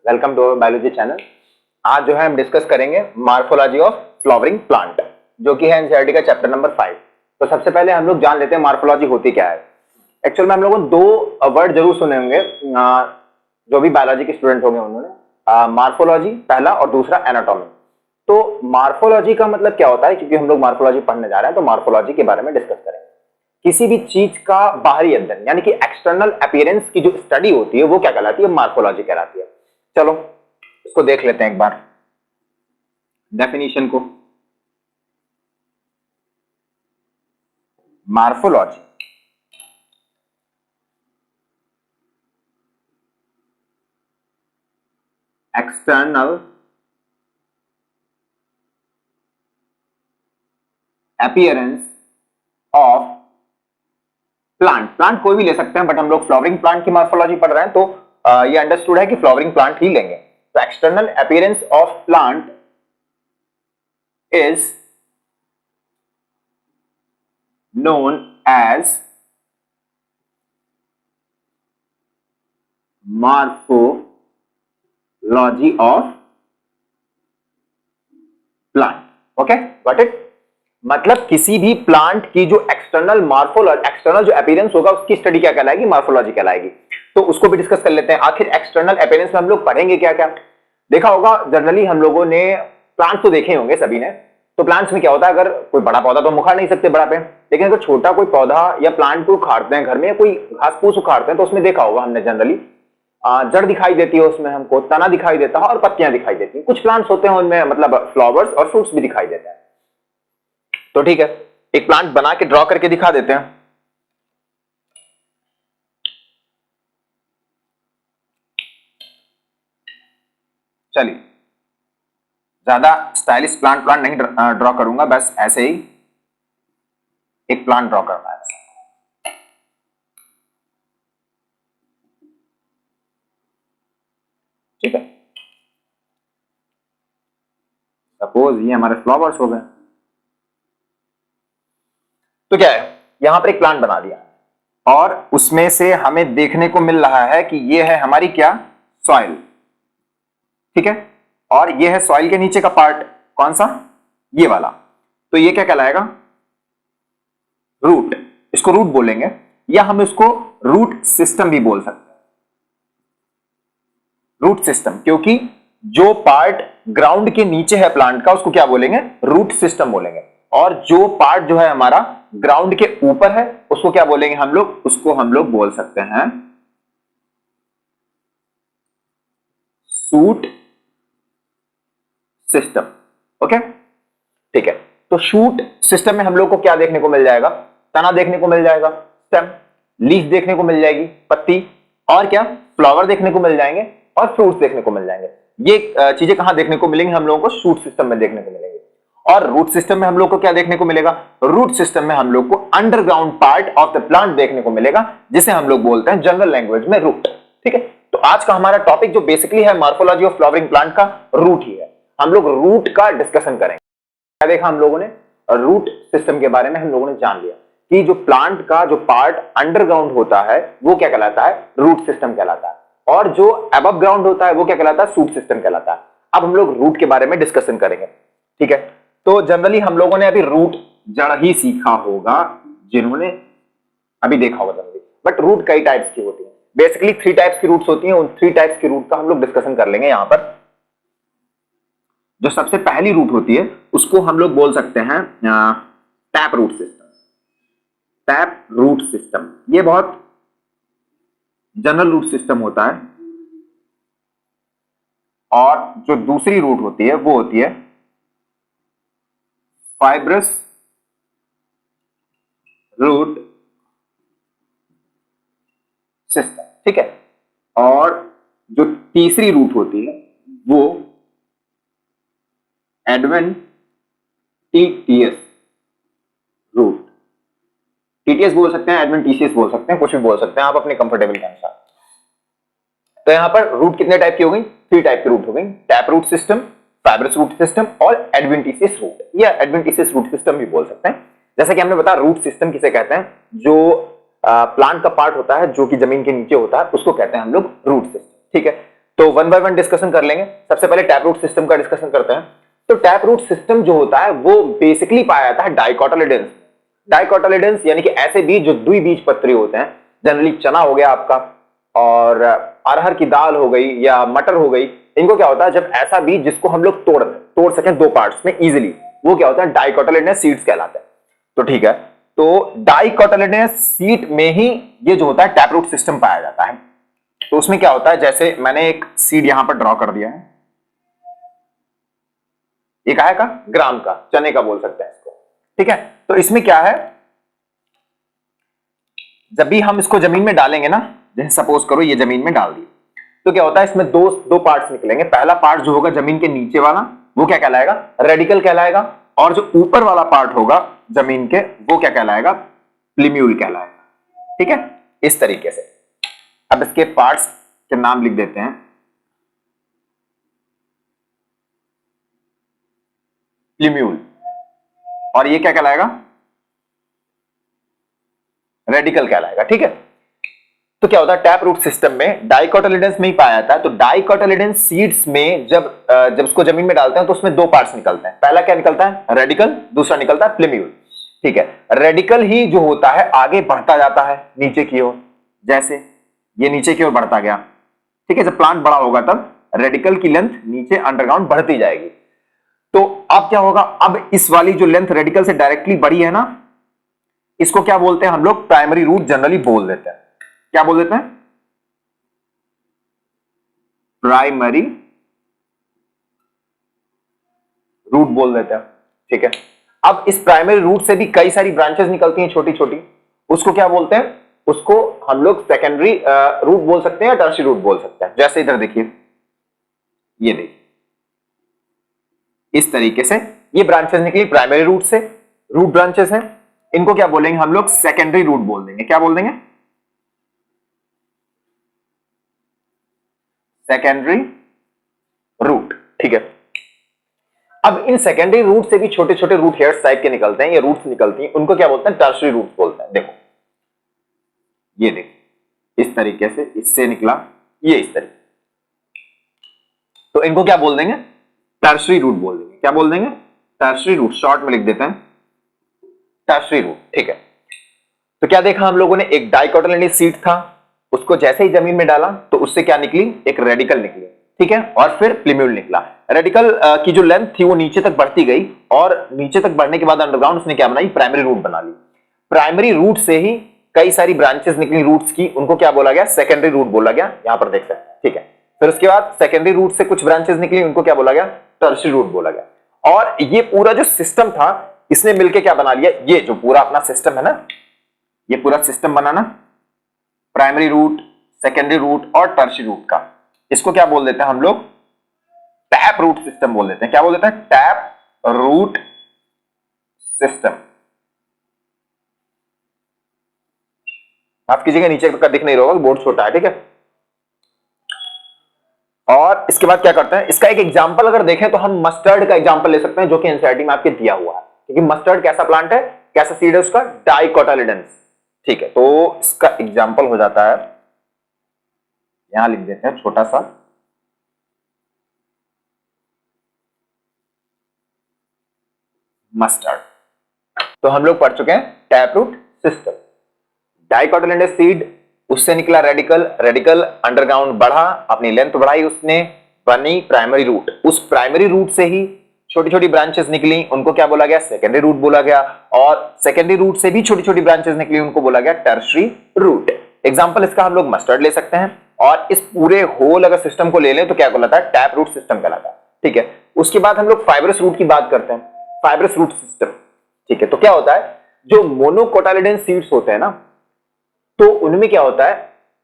Welcome to biology channel. आज जो है हम डिस्कस करेंगे मार्फोलॉजी ऑफ फ्लावरिंग प्लांट, जो कि है एनसीईआरटी का चैप्टर नंबर 5। तो सबसे पहले हम लोग जान लेते हैं मार्फोलॉजी होती क्या है। एक्चुअल में हम लोगों ने दो वर्ड जरूर सुने होंगे, जो भी बायोलॉजी के स्टूडेंट होंगे उन्होंने, मार्फोलॉजी पहला और दूसरा एनाटॉमी। तो मार्फोलॉजी का मतलब क्या होता है, क्योंकि हम लोग मार्फोलॉजी पढ़ने जा रहे हैं तो मार्फोलॉजी के बारे में डिस्कस करेंगे। किसी भी चीज का बाहरी अध्ययन यानी कि एक्सटर्नल अपीयरेंस की जो स्टडी होती है वो क्या कहलाती है, मार्फोलॉजी कहलाती है। चलो इसको देख लेते हैं एक बार, डेफिनेशन को। Morphology external appearance of plant कोई भी ले सकते हैं, बट हम लोग फ्लावरिंग प्लांट की मार्फोलॉजी पढ़ रहे हैं तो ये अंडरस्टूड है कि फ्लावरिंग प्लांट ही लेंगे। तो external appearance of plant is known as morphology of plant। Okay, got it. मतलब किसी भी प्लांट की जो एक्सटर्नल एक्सटर्नल जो अपीयरेंस होगा उसकी स्टडी क्या कहलाएगी, मार्फोलॉजी कहलाएगी। तो उसको भी डिस्कस कर लेते हैं। आखिर एक्सटर्नल अपीयरेंस में हम लोग पढ़ेंगे क्या क्या। देखा होगा जनरली हम लोगों ने प्लांट्स तो देखे होंगे सभी ने। तो प्लांट्स में क्या होता है, अगर कोई बड़ा पौधा तो हम उखाड़ नहीं सकते बड़ा पे, लेकिन अगर छोटा कोई पौधा या प्लांट को उखाड़ते हैं घर में, या कोई घास फूस उखाड़ते हैं, तो उसमें देखा होगा हमने जनरली जड़ दिखाई देती है, उसमें हमको तना दिखाई देता है और पत्तियां दिखाई देती हैं। कुछ प्लांट्स होते हैं उनमें मतलब फ्लावर्स और फ्रूट्स भी दिखाई देते हैं। तो ठीक है, एक प्लांट बना के ड्रॉ करके दिखा देते हैं। चलिए, ज्यादा स्टाइलिश प्लांट नहीं ड्रॉ करूंगा, बस ऐसे ही एक प्लांट ड्रॉ करना है। ठीक है, सपोज ये हमारे फ्लावर्स हो गए। तो क्या है, यहां पर एक प्लांट बना दिया और उसमें से हमें देखने को मिल रहा है कि ये है हमारी क्या, सॉइल। ठीक है, और ये है सॉइल के नीचे का पार्ट, कौन सा, ये वाला। तो ये क्या कहलाएगा, रूट। इसको रूट बोलेंगे, या हम इसको रूट सिस्टम भी बोल सकते हैं। रूट सिस्टम, क्योंकि जो पार्ट ग्राउंड के नीचे है प्लांट का उसको क्या बोलेंगे, रूट सिस्टम बोलेंगे। और जो पार्ट जो है हमारा ग्राउंड के ऊपर है उसको क्या बोलेंगे हम लोग, उसको हम लोग बोल सकते हैं शूट सिस्टम। ओके, ठीक है। तो शूट सिस्टम में हम लोग को क्या देखने को मिल जाएगा, तना देखने को मिल जाएगा, स्टेम, लीफ देखने को मिल जाएगी, पत्ती, और क्या, फ्लावर देखने को मिल जाएंगे और फ्रूट्स देखने को मिल जाएंगे। ये चीजें कहां देखने को मिलेंगी, हम लोगों को शूट सिस्टम में देखने को मिलेंगे। और रूट सिस्टम में हम लोग को क्या देखने को मिलेगा, रूट सिस्टम में हम लोग को underground part of the plant देखने को मिलेगा, जिसे हम लोग बोलते हैं जनरल लैंग्वेज में रूट। ठीक है, तो आज का हमारा टॉपिक जो बेसिकली है मार्फोलॉजी ऑफ फ्लावरिंग प्लांट का, रूट ही है। हम लोग रूट का डिस्कशन करेंगे। क्या देखा हम लोगों ने, रूट सिस्टम के बारे में हम लोगों ने जान लिया कि जो प्लांट का जो पार्ट अंडरग्राउंड होता है वो क्या कहलाता है, रूट सिस्टम कहलाता है, और जो अबव ग्राउंड होता है वो क्या कहलाता है, शूट सिस्टम कहलाता है। अब हम लोग रूट के बारे में डिस्कशन करेंगे। ठीक है, तो जनरली हम लोगों ने अभी रूट जड़ ही सीखा होगा, जिन्होंने अभी देखा होगा जनरली। बट रूट कई टाइप्स की होती है, बेसिकली 3 टाइप्स की रूट्स होती हैं। उन 3 टाइप्स की रूट का हम लोग डिस्कशन कर लेंगे यहां पर। जो सबसे पहली रूट होती है उसको हम लोग बोल सकते हैं tap root system. Tap root system ये बहुत जनरल रूट सिस्टम होता है। और जो दूसरी रूट होती है वो होती है फाइब्रस रूट सिस्टम। ठीक है, और जो तीसरी रूट होती है वो एडवेंटिशियस रूट। टीटीएस बोल सकते हैं, एडवेंटिशियस बोल सकते हैं, कुछ भी बोल सकते हैं आप अपने कंफर्टेबल के अनुसार। तो यहां पर रूट कितने टाइप की हो गई, 3 टाइप की रूट हो गई, tap root system, fibrous root system और एडवेंटिशियस रूट, या एडवेंटिशियस रूट सिस्टम भी बोल सकते हैं। जैसा कि हमने बताया रूट सिस्टम किसे कहते हैं, जो प्लांट का पार्ट होता है जो कि जमीन के नीचे होता है उसको कहते हैं हम लोग रूट सिस्टम। ठीक है, तो वन बाय वन डिस्कशन कर लेंगे। सबसे पहले टैप रूट सिस्टम का डिस्कशन करते हैं। तो टैप रूट सिस्टम जो होता है वो बेसिकली पाया जाता है डाइकोटिलेडन्स। डाइकोटिलेडन्स यानी कि ऐसे बीज जो द्विबीजपत्री होते हैं। जनरली चना हो गया आपका, और अरहर की दाल हो गई या मटर हो गई, इनको क्या होता है जब ऐसा बीज जिसको हम लोग तोड़ सकें दो पार्ट्स में इजीली, वो क्या होता है डाइकोटिलेडनस सीड्स कहलाते हैं। तो ठीक है, तो डाइकोटिलेडनस सीड में ही ये जो होता है टैप रूट सिस्टम पाया जाता है। तो उसमें क्या होता है, जैसे मैंने एक सीड यहां पर ड्रॉ कर दिया है, ये काहे का, ग्राम का, चने का बोल सकते हैं इसको, ठीक है। तो इसमें क्या है, जब भी हम इसको जमीन में डालेंगे ना, जैसे सपोज करो ये जमीन में डाल दिए, तो क्या होता है इसमें दो पार्ट्स निकलेंगे। पहला पार्ट जो होगा जमीन के नीचे वाला, वो क्या कहलाएगा, रेडिकल कहलाएगा, और जो ऊपर वाला पार्ट होगा जमीन के, वो क्या कहलाएगा, प्लीम्यूल कहलाएगा। ठीक है, इस तरीके से। अब इसके पार्ट्स के नाम लिख देते हैं। प्लीम्यूल, और ये क्या कहलाएगा, रेडिकल कहलाएगा। ठीक है, तो क्या होता है टैप रूट सिस्टम में डाइकोटिलेडन्स में ही पाया जाता है। तो डाइकोटिलेडन्स सीड्स में जब उसको जमीन में डालते हैं तो उसमें दो पार्ट्स निकलते हैं। पहला क्या निकलता है, रेडिकल, दूसरा निकलता है प्लीम्यूल। ठीक है, रेडिकल ही जो होता है आगे बढ़ता जाता है नीचे की ओर, जैसे ये नीचे की ओर बढ़ता गया। ठीक है, जब प्लांट बड़ा होगा तब रेडिकल की लेंथ नीचे अंडरग्राउंड बढ़ती जाएगी। तो अब क्या होगा, अब इस वाली जो लेंथ रेडिकल से डायरेक्टली बढ़ी है ना, इसको क्या बोलते हैं हम लोग, प्राइमरी रूट जनरली बोल देते हैं। क्या बोल देते हैं, प्राइमरी रूट बोल देते हैं। ठीक है, अब इस प्राइमरी रूट से भी कई सारी ब्रांचेस निकलती हैं छोटी छोटी, उसको क्या बोलते हैं, उसको हम लोग सेकेंडरी रूट बोल सकते हैं या टर्शियरी रूट बोल सकते हैं। जैसे इधर देखिए, ये देखिए इस तरीके से ये ब्रांचेस निकली प्राइमरी रूट से, रूट ब्रांचेस हैं, इनको क्या बोलेंगे हम लोग, सेकेंडरी रूट बोल देंगे। क्या बोल देंगे, सेकेंडरी रूट। ठीक है, अब इन सेकेंडरी रूट से भी छोटे छोटे रूट हेयर्स टाइप के निकलते हैं, ये रूट्स निकलती हैं, उनको क्या बोलते हैं, टर्शियरी रूट्स बोलते हैं। देखो ये देखो इस तरीके से इससे निकला, ये इस तरीके, तो इनको क्या बोल देंगे, टर्शियरी रूट बोल देंगे। क्या बोल देंगे, टर्शियरी रूट, शॉर्ट में लिख देते हैं टर्शियरी रूट। ठीक है, तो क्या देखा हम लोगों ने, एक डाइकोटिलेडनस सीड था, उसको जैसे ही जमीन में डाला तो उससे क्या निकली, एक रेडिकल निकली। ठीक है, और फिर प्लीम्यूल निकला। रेडिकल की जो लेंथ थी वो नीचे तक बढ़ती गई, और नीचे तक बढ़ने के बाद अंडरग्राउंड उसने क्या बनाई, प्राइमरी रूट बना ली। प्राइमरी रूट से ही कई सारी ब्रांचेस निकली रूट्स की, उनको क्या बोला गया, सेकेंडरी रूट बोला गया, यहां पर देख सकते हैं। ठीक है, फिर उसके बाद सेकेंडरी रूट से कुछ ब्रांचेस निकली, उनको क्या बोला गया, टर्शियरी रूट बोला गया। और ये पूरा जो सिस्टम था, इसने मिलकर क्या बना लिया, ये जो पूरा अपना सिस्टम है ना, ये पूरा सिस्टम बनाना, प्राइमरी रूट, सेकेंडरी रूट और टर्शियरी रूट का, इसको क्या बोल देते हैं हम लोग, टैप रूट सिस्टम बोल देते हैं। क्या बोल देते हैं, टैप रूट सिस्टम। माफ कीजिएगा नीचे का दिख नहीं रहा होगा, बोर्ड छोटा है। ठीक है, और इसके बाद क्या करते हैं, इसका एक एग्जांपल अगर देखें तो हम मस्टर्ड का एग्जांपल ले सकते हैं, जो कि एनसीईआरटी में आपके दिया हुआ है। क्योंकि मस्टर्ड कैसा प्लांट है, कैसा सीड है उसका, डाइकोटिलेडन्स। ठीक है, तो इसका एग्जांपल हो जाता है, यहां लिख देते हैं छोटा सा, मस्टर्ड। तो हम लोग पढ़ चुके हैं टैप रूट सिस्टम। डाइकोटिलेडनस सीड, उससे निकला रेडिकल, रेडिकल अंडरग्राउंड बढ़ा, अपनी लेंथ बढ़ाई, उसने बनी प्राइमरी रूट। उस प्राइमरी रूट से ही छोटी छोटी ब्रांचेस निकली, उनको क्या बोला गया, सेकेंडरी रूट बोला गया। और सेकेंडरी रूट से भी छोटी छोटी ब्रांचेस निकली, उनको बोला गया टर्शियरी रूट। एग्जांपल इसका हम लोग मस्टर्ड ले सकते हैं, और इस पूरे होल अगर सिस्टम को ले लें तो क्या कहलाता है, टैप रूट सिस्टम कहलाता है। ठीक है, उसके बाद हम लोग फाइब्रस रूट की बात करते हैं, फाइब्रस रूट सिस्टम। ठीक है, तो क्या होता है, जो मोनोकोटाइलिडन सीड्स होते हैं ना, तो उनमें क्या होता है,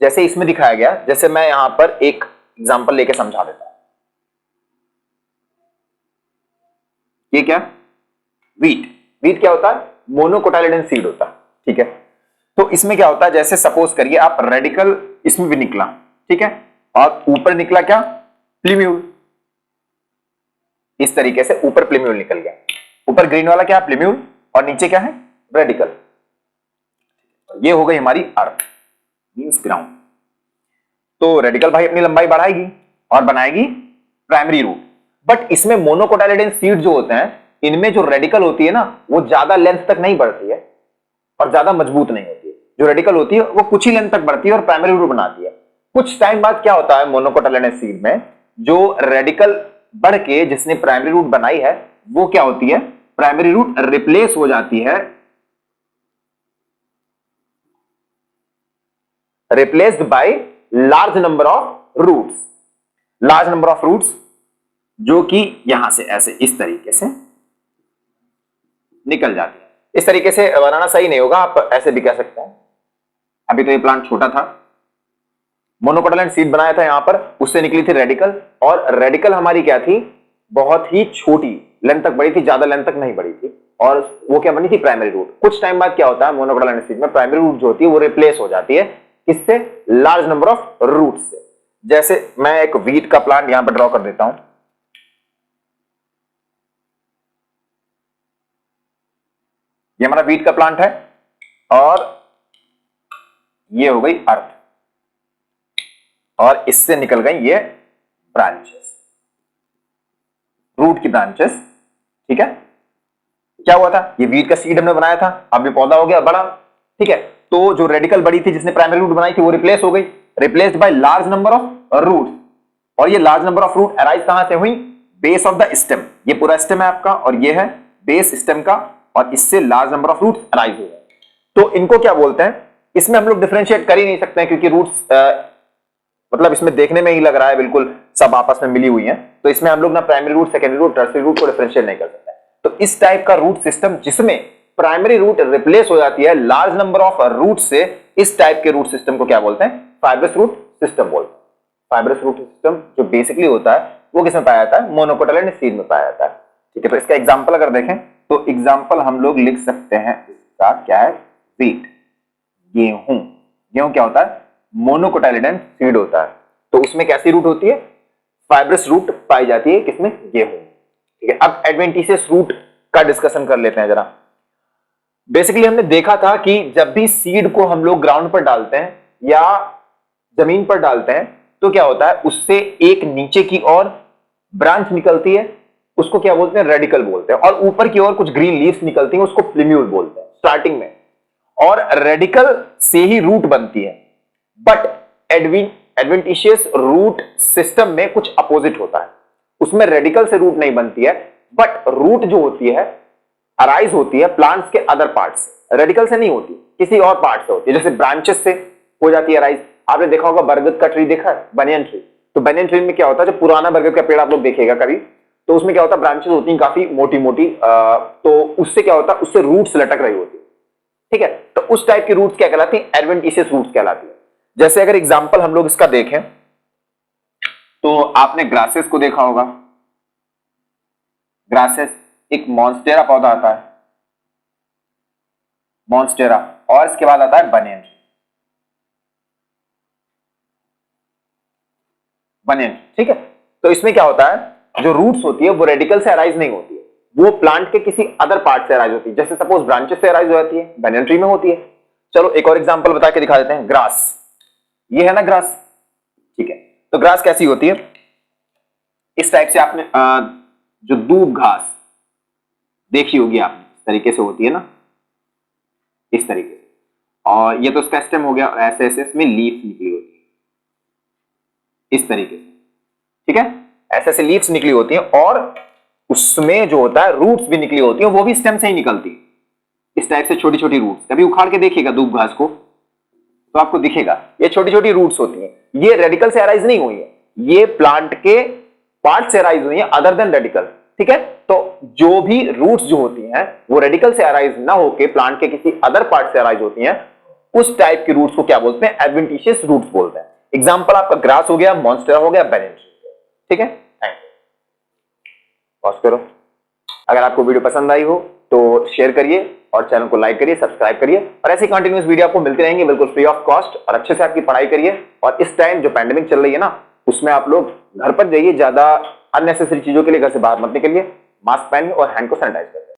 जैसे इसमें दिखाया गया, जैसे मैं यहां पर एक एग्जांपल लेके समझा देता हूं। ये क्या, वीट। वीट क्या होता है, मोनोकोटाइलिडन सीड होता है। ठीक है, तो इसमें क्या होता है, जैसे सपोज करिए आप रेडिकल इसमें भी निकला, ठीक है, और ऊपर निकला क्या, प्लीम्यूल। इस तरीके से ऊपर प्लीम्यूल निकल गया, ऊपर ग्रीन वाला क्या, प्लीम्यूल, और नीचे क्या है, रेडिकल। ये हो गई हमारी अर्थ मींस ग्राउंड। तो रेडिकल भाई अपनी लंबाई बढ़ाएगी, और बनाएगी प्राइमरी रूट। बट इसमें मोनोकोटाइलिडन सीड जो होते हैं, इनमें जो रेडिकल होती है ना, वो ज्यादा लेंथ तक नहीं बढ़ती है और ज्यादा मजबूत नहीं होती है। जो रेडिकल होती है वो कुछ ही लेंथ तक बढ़ती है और प्राइमरी रूट बनाती है। कुछ टाइम बाद क्या होता है मोनोकोटाइलिडन सीड में, जो रेडिकल बढ़ के जिसने प्राइमरी रूट बनाई है वो क्या होती है, प्राइमरी रूट रिप्लेस हो जाती है, replaced by large number of roots. Large number of roots जो कि यहां से ऐसे इस तरीके से निकल जाती है। इस तरीके से बनाना सही नहीं होगा, आप ऐसे भी कह सकते हैं। अभी तो ये प्लांट छोटा था, मोनोकोटाइलिडन सीड बनाया था यहां पर, उससे निकली थी रेडिकल, और रेडिकल हमारी क्या थी, बहुत ही छोटी लेंथ तक बढ़ी थी, ज्यादा लेंथ तक नहीं बढ़ी थी, और वो क्या बनी थी, प्राइमरी रूट। कुछ टाइम बाद क्या होता है मोनोकोटाइलिडन सीड में प्राइमरी रूट जो होती है वो रिप्लेस हो जाती है, किससे, लार्ज नंबर ऑफ रूट से। जैसे मैं एक वीट का प्लांट यहां पर ड्रॉ कर देता हूं, ये हमारा वीट का प्लांट है, और ये हो गई अर्थ, और इससे निकल गई ये ब्रांचेस, रूट की ब्रांचेस। ठीक है, क्या हुआ था, ये वीट का सीड हमने बनाया था, अब ये पौधा हो गया बड़ा। ठीक है, तो जो रेडिकल बड़ी थी जिसने प्राइमरी रूट बनाई थी वो रिप्लेस हो गई, replaced by large number of roots. और ये large number of root arise कहां से हुई, बेस ऑफ द स्टेम। ये पूरा स्टेम है आपका, और ये है बेस स्टेम का, और इससे large number of roots arise हुए। तो इनको क्या बोलते हैं, इसमें हम लोग डिफरेंशिएट कर ही नहीं सकते हैं, क्योंकि रूट्स मतलब इसमें देखने में ही लग रहा है बिल्कुल सब आपस में मिली हुई हैं, तो इसमें हम लोग ना primary root, secondary root, tertiary root को डिफरेंशिएट नहीं कर सकते। तो इस टाइप का रूट सिस्टम जिसमें प्राइमरी रूट रिप्लेस हो जाती है लार्ज नंबर ऑफ रूट से, इस टाइप के रूट सिस्टम को क्या बोलते हैं, फाइब्रस रूट सिस्टम बोलते हैं। फाइब्रस रूट सिस्टम जो बेसिकली होता है वो किसमें पाया जाता है, मोनोकोटाइलिडन सीड में पाया जाता है। ठीक है, तो इसका एग्जांपल अगर देखें तो एग्जांपल हम लोग लिख सकते हैं, इसका क्या है, व्हीट, गेहूं। गेहूं क्या होता है, मोनोकोटाइलिडन सीड होता है, तो उसमें कैसी रूट होती है, फाइब्रस रूट पाई जाती है, किसमें, गेहूं। ठीक है, अब एडवेंटिशियस रूट का डिस्कशन कर लेते हैं जरा। बेसिकली हमने देखा था कि जब भी सीड को हम लोग ग्राउंड पर डालते हैं या जमीन पर डालते हैं तो क्या होता है, उससे एक नीचे की ओर ब्रांच निकलती है, उसको क्या बोलते हैं, रेडिकल बोलते हैं, और ऊपर की ओर कुछ ग्रीन लीव्स निकलती हैं, उसको प्लिम्यूल बोलते हैं स्टार्टिंग में। और रेडिकल से ही रूट बनती है, बट एडवेंटिशियस रूट सिस्टम में कुछ अपोजिट होता है, उसमें रेडिकल से रूट नहीं बनती है, बट रूट जो होती है अराइज होती है प्लांट्स के अदर पार्ट्स, रेडिकल से नहीं होती, किसी और पार्ट से होती है, जैसे ब्रांचेस से हो जाती है अराइज। आपने देखा होगा बरगद का ट्री देखा है, बनियन ट्री, तो बनियन ट्री में क्या होता है, जब पुराना बरगद का पेड़ आप लोग देखेगा कभी, तो उसमें क्या होता है, ब्रांचेस होती हैं काफी मोटी मोटी, तो उससे क्या होता है, उससे रूट्स लटक रही होती है। ठीक है, तो उस टाइप की रूट्स क्या कहलाती है, एडवेंटिशियस रूट्स कहलाती है। जैसे अगर एग्जांपल हम लोग इसका देखें तो आपने ग्रासेस को देखा होगा, ग्रासेस एक मॉन्स्टेरा पौधा आता है, मॉन्स्टेरा, और इसके बाद आता है बनियन, बनियन। ठीक है, तो इसमें क्या होता है, जो रूट्स होती है वो रेडिकल से अराइज नहीं होती है, वो प्लांट के किसी अदर पार्ट से अराइज होती है, जैसे सपोज ब्रांचेस से अराइज हो जाती है, बनियन ट्री में होती है। चलो एक और एग्जांपल बता के दिखा देते हैं, ग्रास, ये है ना ग्रास। ठीक है, तो ग्रास कैसी होती है, इस टाइप से आपने जो दूब घास देखी होगी आपने, इस तरीके से होती है ना, इस तरीके से, और ये तो इसका स्टेम हो गया, ऐसे ऐसे इसमें लीफ निकली होती है, इस तरीके से। ठीक है, ऐसे ऐसे लीव्स निकली होती हैं, और उसमें जो होता है रूट्स भी निकली होती हैं, वो भी स्टेम से ही निकलती है, इस टाइप से छोटी छोटी रूट्स। कभी उखाड़ के देखिएगा दूब घास को तो आपको दिखेगा ये छोटी छोटी रूट्स होती हैं, ये रेडिकल से अराइज नहीं हुई है, ये प्लांट के पार्ट से अराइज हुई है अदर देन रेडिकल। ठीक है, तो जो भी रूट्स जो होती हैं वो रेडिकल से अराइज ना होके प्लांट के किसी अदर पार्ट से अराइज होती हैं, उस टाइप की रूट्स को क्या बोलते हैं, एडवेंटिशियस रूट्स बोलते हैं। एग्जांपल आपका ग्रास हो गया, मॉन्स्टेरा हो गया, बेनियन। ठीक है, पॉज करो। अगर आपको वीडियो पसंद आई हो तो शेयर करिए और चैनल को लाइक करिए, सब्सक्राइब करिए, और ऐसी कंटिन्यूस वीडियो आपको मिलती रहेंगे बिल्कुल फ्री ऑफ कॉस्ट, और अच्छे से आपकी पढ़ाई करिए। और इस टाइम जो पैंडेमिक चल रही है ना, उसमें आप लोग घर पर जाइए, ज्यादा अननेसेसरी चीजों के लिए घर से बाहर मत निकलिए, मास्क पहनिए और हैंड को सैनिटाइज करिए।